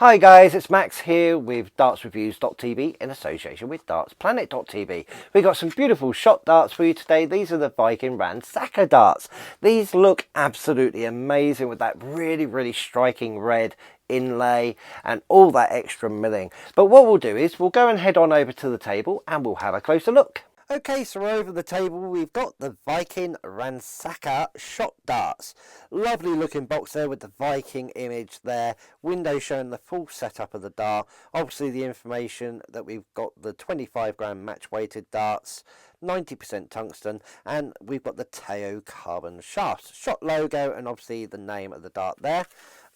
Hi guys, it's Max here with dartsreviews.tv in association with dartsplanet.tv. We've got some beautiful shot darts for you today. These are the Viking Rannsaka Darts. These look absolutely amazing with that really striking red inlay and all that extra milling. But what we'll do is we'll go and head on over to the table and we'll have a closer look. Okay, so over the table we've got the Viking Rannsaka shot darts. Lovely looking box there with the Viking image there. Window showing the full setup of the dart. Obviously the information that we've got the 25 gram match weighted darts, 90% tungsten, and we've got the Teo carbon shafts. Shot logo and obviously the name of the dart there.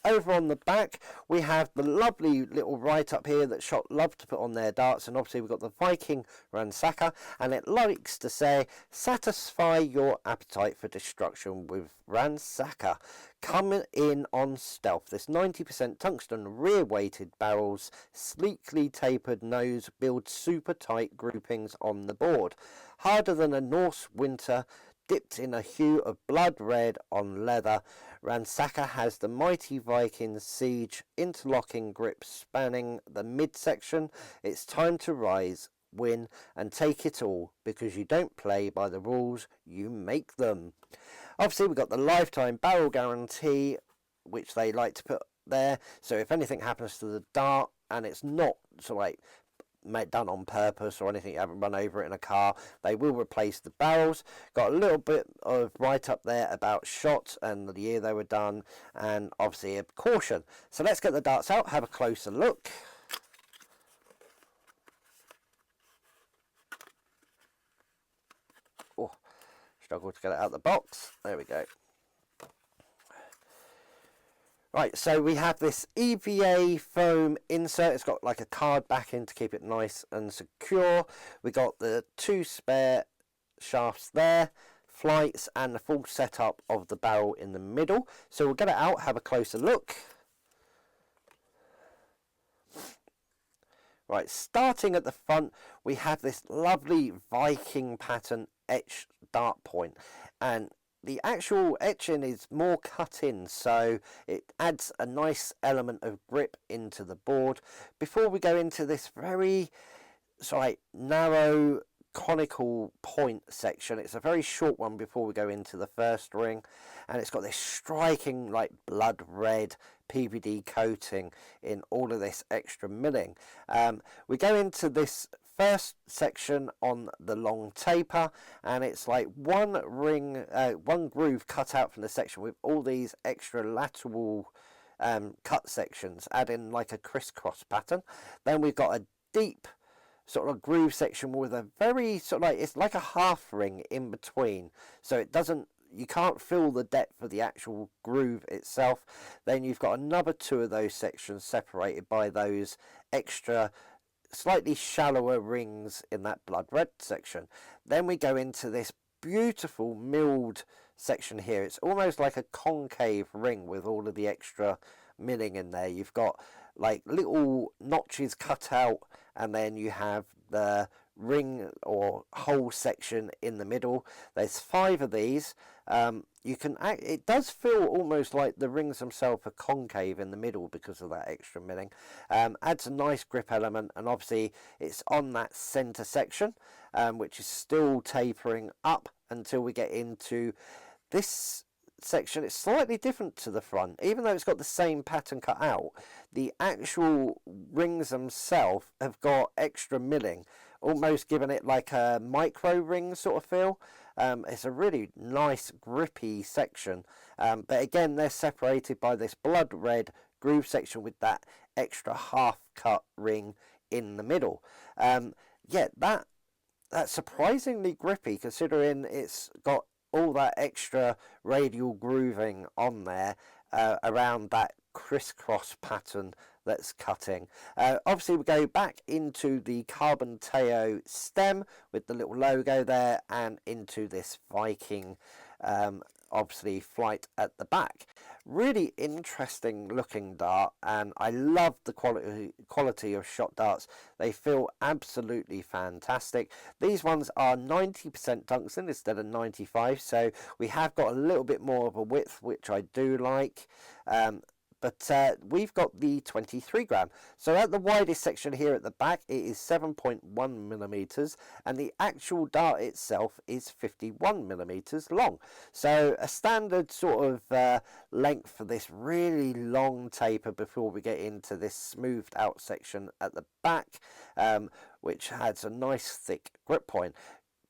Over on the back, we have the lovely little write-up here that Shot love to put on their darts, and obviously we've got the Viking Rannsaka, and it likes to say, satisfy your appetite for destruction with Rannsaka. Coming in on stealth. This 90% tungsten rear-weighted barrels, sleekly tapered nose build super tight groupings on the board. Harder than a Norse winter, dipped in a hue of blood red on leather, Rannsaka has the mighty Viking Siege interlocking grip spanning the midsection. It's time to rise, win and take it all, because you don't play by the rules, you make them. Obviously we've got the lifetime barrel guarantee, which they like to put there, so if anything happens to the dart and it's not sort of like done on purpose or anything, you haven't run over it in a car, they will replace the barrels. Got a little bit of write up there about Shot and the year they were done, and obviously a caution. So let's get the darts out, have a closer look. Oh, struggle to get it out of the box. There we go. Right, so we have this EVA foam insert. It's got like a card backing to keep it nice and secure. We got the two spare shafts there, flights, and the full setup of the barrel in the middle. So we'll get it out, have a closer look. Right, starting at the front, we have this lovely Viking pattern etched dart point, and the actual etching is more cut in, so it adds a nice element of grip into the board. Before we go into this very narrow conical point section, it's a very short one before we go into the first ring, and it's got this striking like blood red PVD coating in all of this extra milling. We go into this first section on the long taper, and it's like one ring, one groove cut out from the section with all these extra lateral cut sections, adding like a crisscross pattern. Then we've got a deep sort of groove section with a very sort of like, it's like a half ring in between, so it doesn't, you can't feel the depth of the actual groove itself. Then you've got another two of those sections separated by those extra slightly shallower rings in that blood red section. Then we go into this beautiful milled section here. It's almost like a concave ring with all of the extra milling in there. You've got like little notches cut out, and then you have the ring or hole section in the middle. There's 5 of these. You can it does feel almost like the rings themselves are concave in the middle because of that extra milling. Adds a nice grip element, and obviously it's on that center section, which is still tapering up until we get into this section. It's slightly different to the front, even though it's got the same pattern cut out. The actual rings themselves have got extra milling, almost giving it like a micro ring sort of feel. It's a really nice grippy section, but again they're separated by this blood red groove section with that extra half cut ring in the middle. Yeah, that's surprisingly grippy considering it's got all that extra radial grooving on there around that crisscross pattern that's cutting. Obviously we go back into the carbon Teo stem with the little logo there, and into this Viking obviously flight at the back. Really interesting looking dart, and I love the quality of Shot darts. They feel absolutely fantastic. These ones are 90% tungsten instead of 95, so we have got a little bit more of a width, which I do like. but we've got the 23 gram. So at the widest section here at the back, it is 7.1 millimeters, and the actual dart itself is 51 millimeters long. So a standard sort of length for this really long taper before we get into this smoothed out section at the back, which has a nice thick grip point.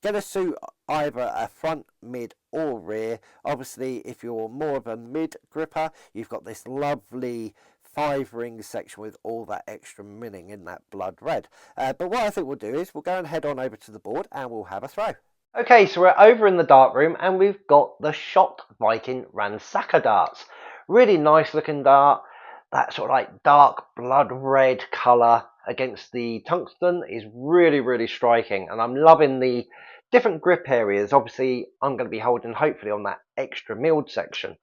Going to suit either a front, mid or rear. Obviously, if you're more of a mid gripper, you've got this lovely 5-ring section with all that extra milling in that blood red. But what I think we'll do is we'll go and head on over to the board and we'll have a throw. Okay, so we're over in the dart room and we've got the shot Viking Rannsaka Darts. Really nice looking dart. That sort of like dark blood red colour against the tungsten is really, really striking. And I'm loving the different grip areas. Obviously, I'm going to be holding hopefully on that extra milled section.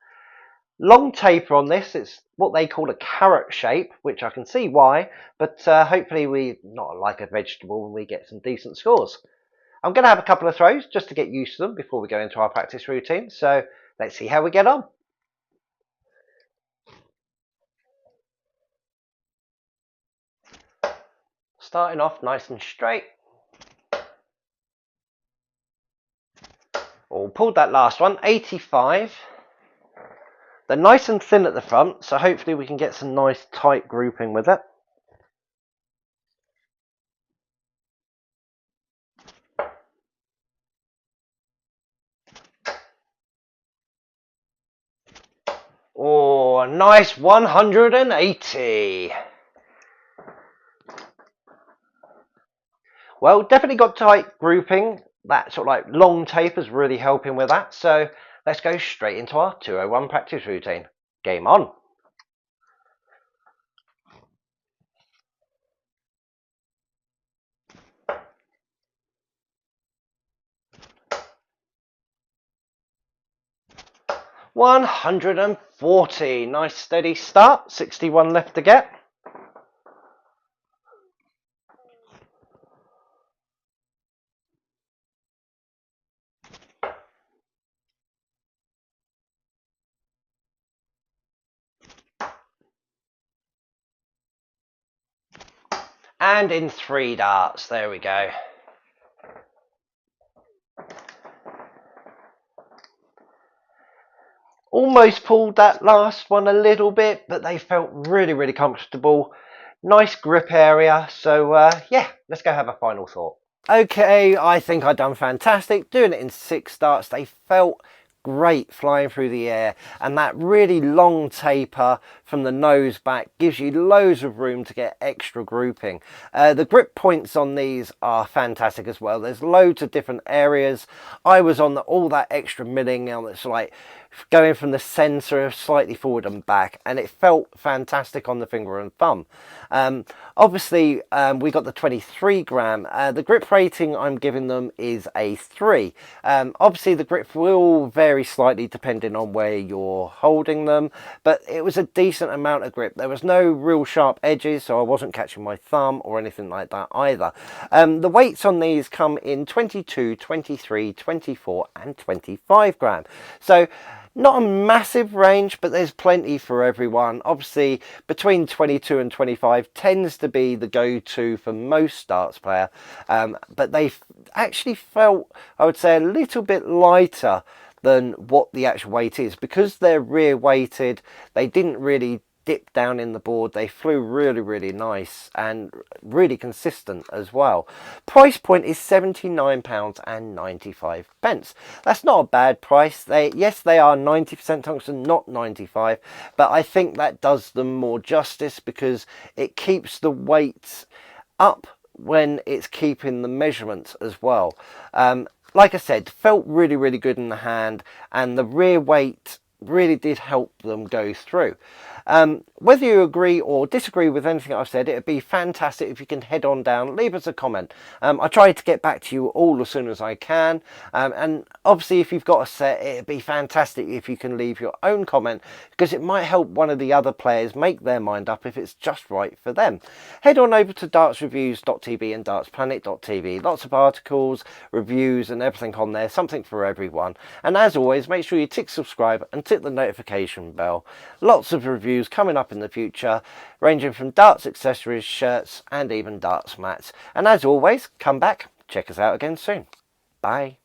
Long taper on this. It's what they call a carrot shape, which I can see why. But hopefully we're not like a vegetable and we get some decent scores. I'm going to have a couple of throws just to get used to them before we go into our practice routine. So let's see how we get on. Starting off nice and straight. Oh, pulled that last one, 85. They're nice and thin at the front, so hopefully we can get some nice tight grouping with it. Oh, a nice 180. Well, definitely got tight grouping. That sort of like long taper's really helping with that. So let's go straight into our 201 practice routine. Game on. $140. Nice steady start. 61 left to get. And in 3 darts. There we go. Almost pulled that last one a little bit, but they felt really, really comfortable. Nice grip area. So yeah, let's go have a final thought. Okay, I think I've done fantastic. Doing it in 6 darts. They felt great flying through the air, and that really long taper from the nose back gives you loads of room to get extra grouping. The grip points on these are fantastic as well. There's loads of different areas. I was on all that extra milling, and it's like going from the center slightly forward and back, and it felt fantastic on the finger and thumb. Obviously we got the 23 gram. The grip rating I'm giving them is a 3. Obviously the grip will vary slightly depending on where you're holding them, but it was a decent amount of grip. There was no real sharp edges, so I wasn't catching my thumb or anything like that either. The weights on these come in 22, 23, 24 and 25 gram. So not a massive range, but there's plenty for everyone. Obviously, between 22 and 25 tends to be the go-to for most darts player. But they actually felt, I would say, a little bit lighter than what the actual weight is. Because they're rear weighted, they didn't really dip down in the board. They flew really, really nice and really consistent as well. Price point is £79.95. That's not a bad price. Yes, they are 90% tungsten, not 95, but I think that does them more justice because it keeps the weight up when it's keeping the measurements as well. Like I said, felt really, really good in the hand, and the rear weight really did help them go through. Whether you agree or disagree with anything I've said, it would be fantastic if you can head on down, leave us a comment. I try to get back to you all as soon as I can, and obviously if you've got a set, it'd be fantastic if you can leave your own comment, because it might help one of the other players make their mind up if it's just right for them. Head on over to dartsreviews.tv and dartsplanet.tv. Lots of articles, reviews and everything on there, something for everyone. And as always, make sure you tick subscribe and tick hit the notification bell. Lots of reviews coming up in the future, ranging from darts accessories, shirts and even darts mats. And as always, come back, check us out again soon. Bye.